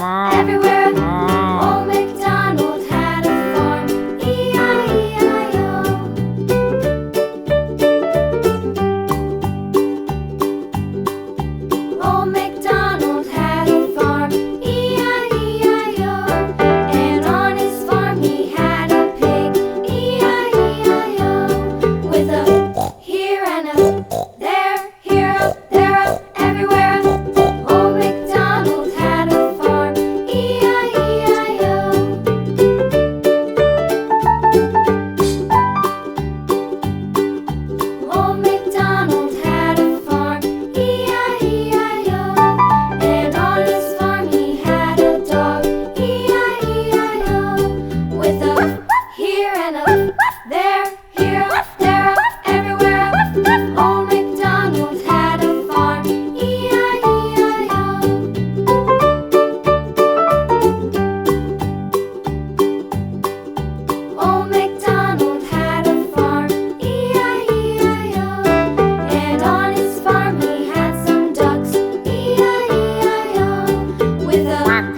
everywhere. Old MacDonald had a farm, E-I-E-I-O. Old MacDonald had a farm, E-I-E-I-O. And on his farm he had a pig, E-I-E-I-O. With a here and a there, here up, there up, everywhere. Old MacDonald had a farm, E-I-E-I-O. Old MacDonald had a farm, E-I-E-I-O. And on his farm he had a dog, E-I-E-I-O. With a here and a there, here up, there up, everywhere. Old MacDonald had a farm, E-I-E-I-O. Old MacDonald had a farm, E-I-E-I-O. And on his farm he had some ducks, E-I-E-I-O. With a